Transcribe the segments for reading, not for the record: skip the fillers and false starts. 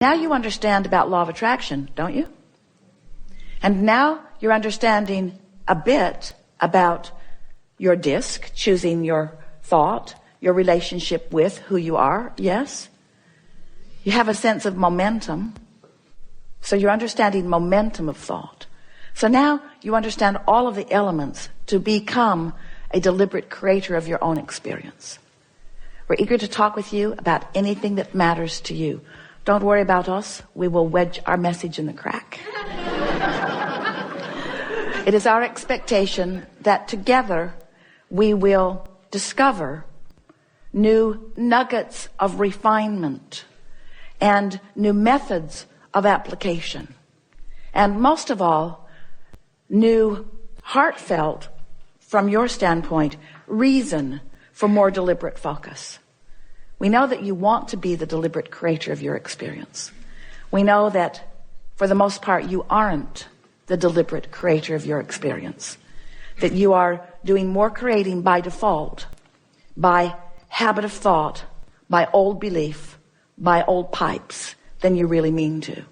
Now you understand about law of attraction, don't you? And now you're understanding a bit about your disc, choosing your thought, your relationship with who you are, yes? You have a sense of momentum. So you're understanding momentum of thought. So now you understand all of the elements to become a deliberate creator of your own experience. We're eager to talk with you about anything that matters to you. Don't worry about us. We will wedge our message in the crack. It is our expectation that together we will discover new nuggets of refinement and new methods of application. And most of all, new heartfelt, from your standpoint, reason for more deliberate focus. We know that you want to be the deliberate creator of your experience. We know that for the most part you aren't the deliberate creator of your experience. That you are doing more creating by default, by habit of thought, by old belief, by old pipes, than you really mean to.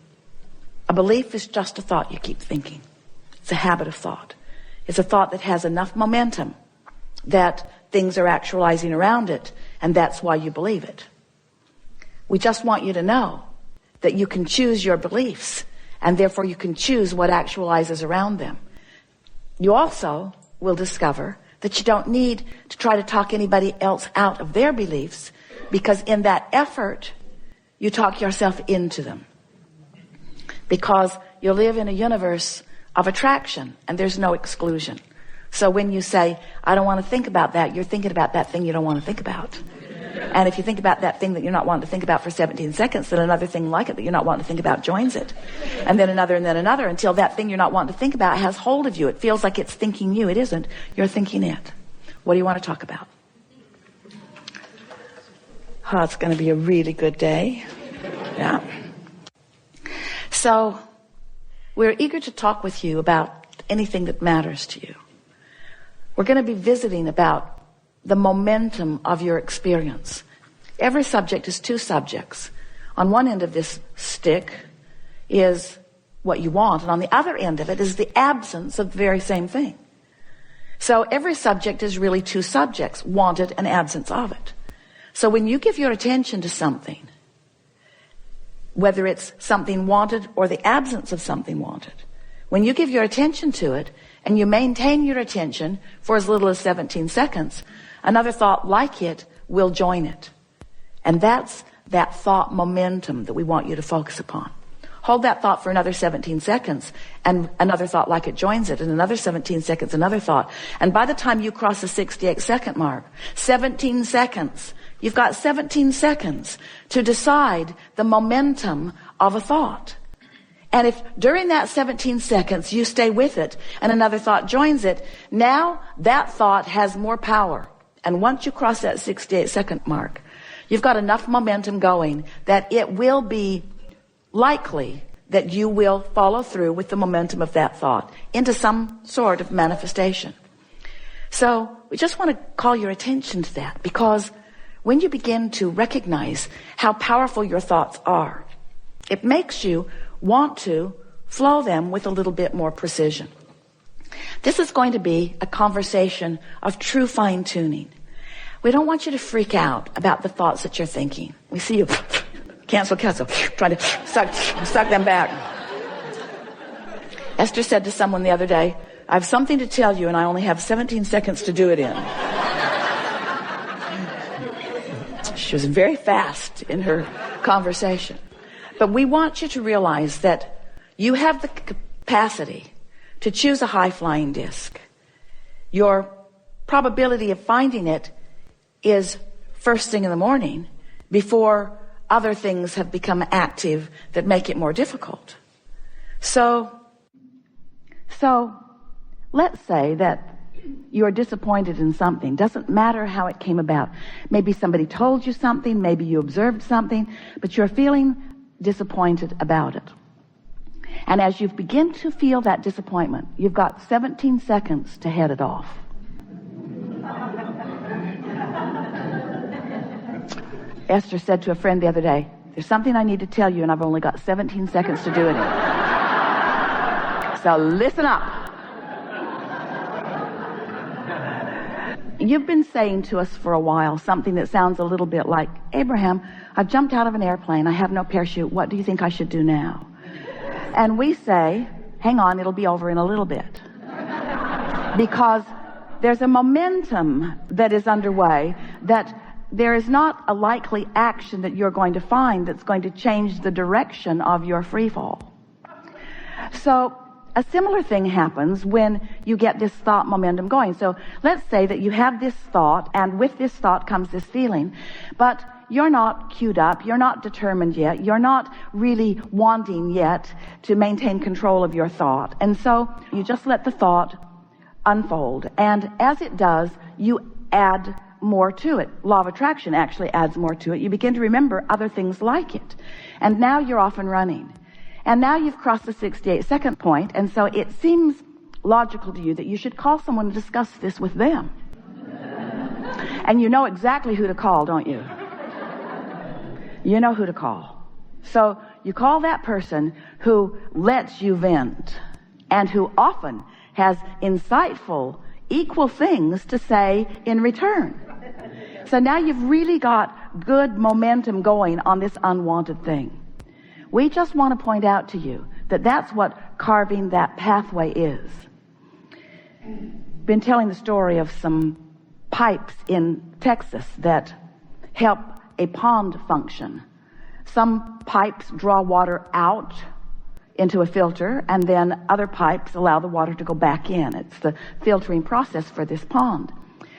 A belief is just a thought you keep thinking. It's a habit of thought. It's a thought that has enough momentum that things are actualizing around it, and that's why you believe it. We just want you to know that you can choose your beliefs, and therefore you can choose what actualizes around them. You also will discover that you don't need to try to talk anybody else out of their beliefs, because in that effort, you talk yourself into them. Because you live in a universe of attraction, and there's no exclusion. So when you say, I don't want to think about that, you're thinking about that thing you don't want to think about. And if you think about that thing that you're not wanting to think about for 17 seconds, then another thing like it that you're not wanting to think about joins it. And then another, until that thing you're not wanting to think about has hold of you. It feels like it's thinking you. It isn't. You're thinking it. What do you want to talk about? Oh, it's going to be a really good day. Yeah. So we're eager to talk with you about anything that matters to you. We're going to be visiting about the momentum of your experience. Every subject is two subjects. On one end of this stick is what you want, and on the other end of it is the absence of the very same thing. So every subject is really two subjects, wanted and absence of it. So when you give your attention to something, whether it's something wanted or the absence of something wanted, when you give your attention to it and you maintain your attention for as little as 17 seconds, another thought like it will join it. And that's that thought momentum that we want you to focus upon. Hold that thought for another 17 seconds and another thought like it joins it, and another 17 seconds, another thought. And by the time you cross the 68-second mark, 17 seconds, you've got 17 seconds to decide the momentum of a thought. And if during that 17 seconds you stay with it and another thought joins it, now that thought has more power. And once you cross that 68-second mark, you've got enough momentum going that it will be likely that you will follow through with the momentum of that thought into some sort of manifestation. So we just want to call your attention to that, because when you begin to recognize how powerful your thoughts are, it makes you want to flow them with a little bit more precision. This is going to be a conversation of true fine-tuning. We don't want you to freak out about the thoughts that you're thinking. We see you cancel, trying to suck them back. Esther said to someone the other day, I have something to tell you and I only have 17 seconds to do it in. She was very fast in her conversation. But we want you to realize that you have the capacity to choose a high-flying disc. Your probability of finding it is first thing in the morning, before other things have become active that make it more difficult. So let's say that you're disappointed in something. Doesn't matter how it came about. Maybe somebody told you something, maybe you observed something, but you're feeling disappointed about it. And as you begin to feel that disappointment, you've got 17 seconds to head it off. Esther said to a friend the other day, There's something I need to tell you, and I've only got 17 seconds to do it in. So listen up. You've been saying to us for a while something that sounds a little bit like, Abraham, I've jumped out of an airplane. I have no parachute. What do you think I should do now? And we say, hang on, it'll be over in a little bit. Because there's a momentum that is underway that there is not a likely action that you're going to find that's going to change the direction of your free fall. So a similar thing happens when you get this thought momentum going. So let's say that you have this thought, and with this thought comes this feeling, but you're not queued up, you're not determined yet, you're not really wanting yet to maintain control of your thought. And so you just let the thought unfold. And as it does, you add more to it. Law of attraction actually adds more to it. You begin to remember other things like it. And now you're off and running. And now you've crossed the 68-second point, and so it seems logical to you that you should call someone and discuss this with them. And you know exactly who to call, don't you? You know who to call. So you call that person who lets you vent and who often has insightful, equal things to say in return. So now you've really got good momentum going on this unwanted thing. We just want to point out to you that that's what carving that pathway is. Been telling the story of some pipes in Texas that help a pond function. Some pipes draw water out into a filter, and then other pipes allow the water to go back in. It's the filtering process for this pond.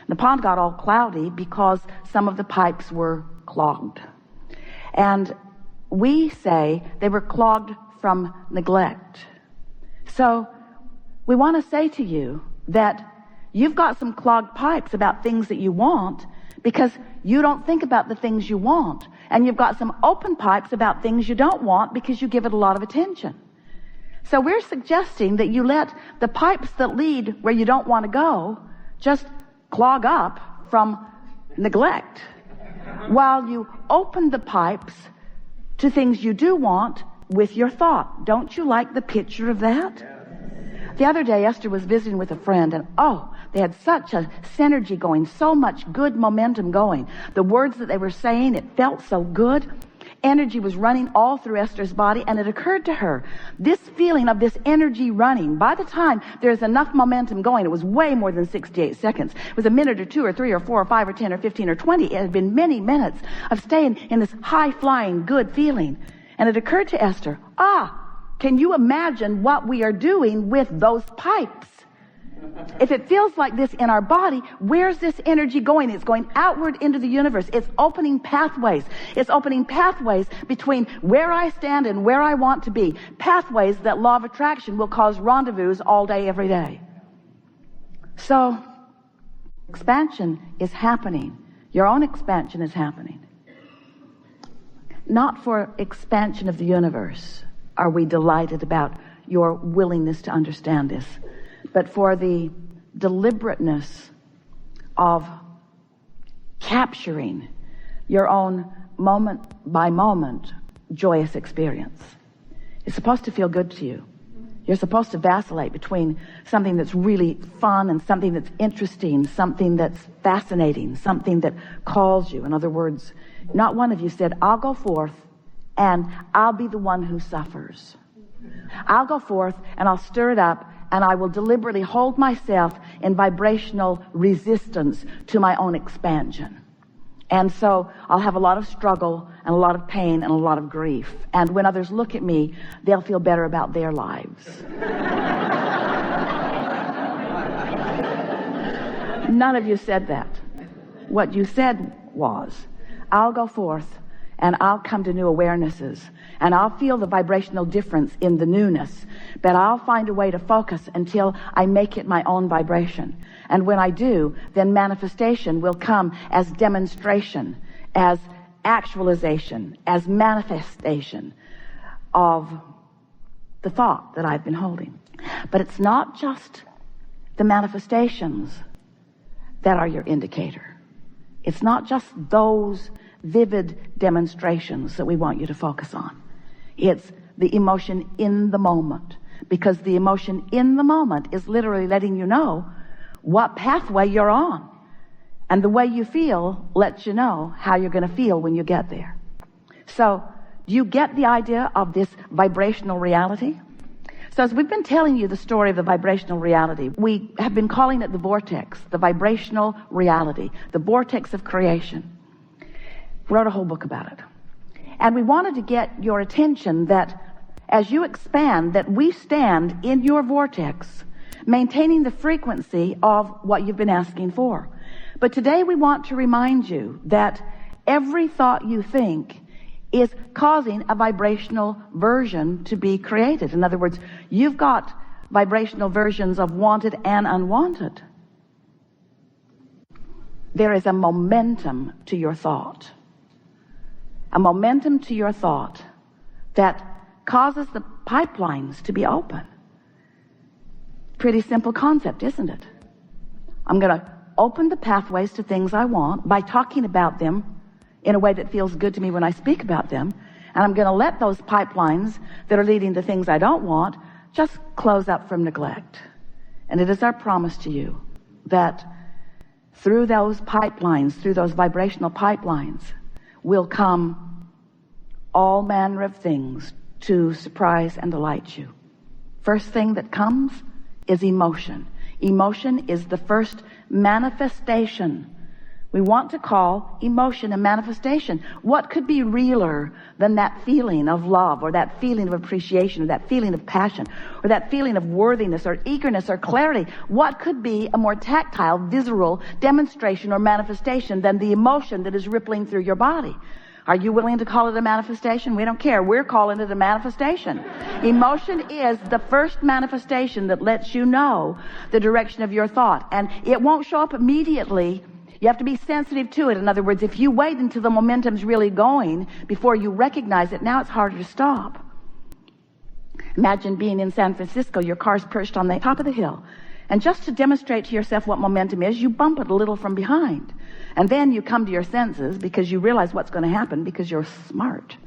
The pond got all cloudy because some of the pipes were clogged. And we say they were clogged from neglect. So we want to say to you that you've got some clogged pipes about things that you want because you don't think about the things you want. And you've got some open pipes about things you don't want because you give it a lot of attention. So we're suggesting that you let the pipes that lead where you don't want to go just clog up from neglect while you open the pipes to things you do want with your thought. Don't you like the picture of that? The other day, Esther was visiting with a friend, and they had such a synergy going, so much good momentum going. The words that they were saying, it felt so good. Energy was running all through Esther's body, and it occurred to her, this feeling of this energy running, by the time there's enough momentum going, it was way more than 68 seconds. It was a minute or 2 or 3 or 4 or 5 or 10 or 15 or 20. It had been many minutes of staying in this high-flying good feeling. And it occurred to Esther, can you imagine what we are doing with those pipes? If it feels like this in our body, where's this energy going? It's going outward into the universe. It's opening pathways. It's opening pathways between where I stand and where I want to be. Pathways that law of attraction will cause rendezvous all day, every day. So, expansion is happening. Your own expansion is happening. Not for expansion of the universe are we delighted about your willingness to understand this, but for the deliberateness of capturing your own moment by moment joyous experience. It's supposed to feel good to you. You're supposed to vacillate between something that's really fun and something that's interesting, something that's fascinating, something that calls you. In other words, not one of you said, I'll go forth and I'll be the one who suffers. I'll go forth and I'll stir it up and I will deliberately hold myself in vibrational resistance to my own expansion. And so I'll have a lot of struggle and a lot of pain and a lot of grief. And when others look at me, they'll feel better about their lives. None of you said that. What you said was, I'll go forth and I'll come to new awarenesses and I'll feel the vibrational difference in the newness, but I'll find a way to focus until I make it my own vibration. And when I do, then manifestation will come as demonstration, as actualization, as manifestation of the thought that I've been holding. But it's not just the manifestations that are your indicator. It's not just those vivid demonstrations that we want you to focus on. It's the emotion in the moment, because the emotion in the moment is literally letting you know what pathway you're on. And the way you feel lets you know how you're going to feel when you get there. So, do you get the idea of this vibrational reality? So as we've been telling you the story of the vibrational reality, we have been calling it the vortex, the vibrational reality, the vortex of creation. Wrote a whole book about it. And we wanted to get your attention that as you expand, that we stand in your vortex, maintaining the frequency of what you've been asking for. But today we want to remind you that every thought you think is causing a vibrational version to be created. In other words, you've got vibrational versions of wanted and unwanted. There is a momentum to your thought. A momentum to your thought that causes the pipelines to be open. Pretty simple concept, isn't it? I'm going to open the pathways to things I want by talking about them in a way that feels good to me when I speak about them. And I'm going to let those pipelines that are leading to things I don't want just close up from neglect. And it is our promise to you that through those pipelines, through those vibrational pipelines, will come all manner of things to surprise and delight you. First thing that comes is emotion. Emotion is the first manifestation. We want to call emotion a manifestation. What could be realer than that feeling of love, or that feeling of appreciation, or that feeling of passion, or that feeling of worthiness, or eagerness, or clarity? What could be a more tactile, visceral demonstration or manifestation than the emotion that is rippling through your body? Are you willing to call it a manifestation? We don't care. We're calling it a manifestation. Emotion is the first manifestation that lets you know the direction of your thought. And it won't show up immediately. You have to be sensitive to it. In other words, if you wait until the momentum's really going before you recognize it, now it's harder to stop. Imagine being in San Francisco, your car's perched on the top of the hill. And just to demonstrate to yourself what momentum is, you bump it a little from behind. And then you come to your senses because you realize what's going to happen because you're smart.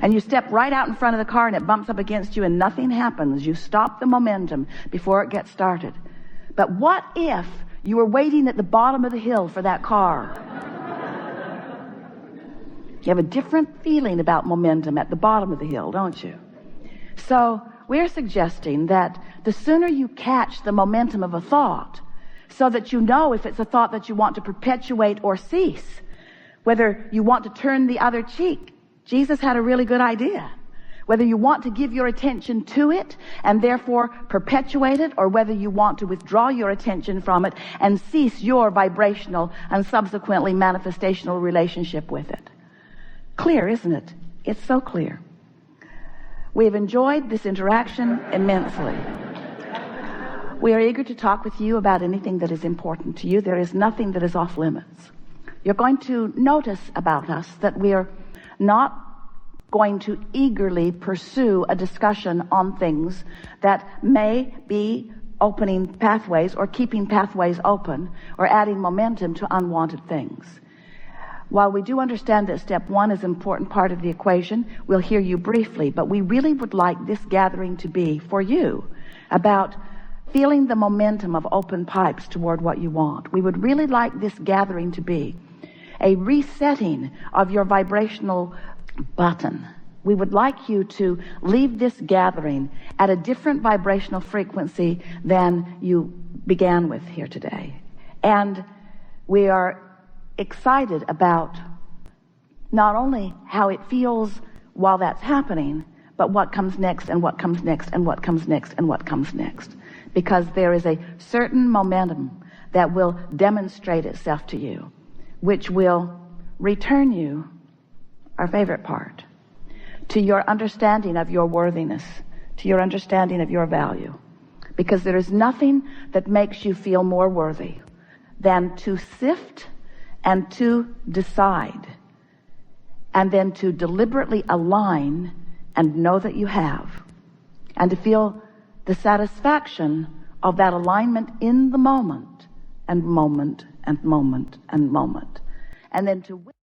And you step right out in front of the car and it bumps up against you and nothing happens. You stop the momentum before it gets started. But what if you were waiting at the bottom of the hill for that car? You have a different feeling about momentum at the bottom of the hill, don't you? So we're suggesting that the sooner you catch the momentum of a thought, so that you know if it's a thought that you want to perpetuate or cease, whether you want to turn the other cheek. Jesus had a really good idea. Whether you want to give your attention to it and therefore perpetuate it, or whether you want to withdraw your attention from it and cease your vibrational and subsequently manifestational relationship with it. Clear, isn't it? It's so clear. We have enjoyed this interaction immensely. We are eager to talk with you about anything that is important to you. There is nothing that is off limits. You're going to notice about us that we are not going to eagerly pursue a discussion on things that may be opening pathways or keeping pathways open or adding momentum to unwanted things. While we do understand that step one is an important part of the equation, we'll hear you briefly, but we really would like this gathering to be for you about feeling the momentum of open pipes toward what you want. We would really like this gathering to be a resetting of your vibrational button. We would like you to leave this gathering at a different vibrational frequency than you began with here today. And we are excited about not only how it feels while that's happening, but what comes next and what comes next and what comes next and what comes next. Because there is a certain momentum that will demonstrate itself to you, which will return you, our favorite part, to your understanding of your worthiness, to your understanding of your value. Because there is nothing that makes you feel more worthy than to sift and to decide, and then to deliberately align and know that you have, and to feel the satisfaction of that alignment in the moment, and moment, and moment, and moment. And then to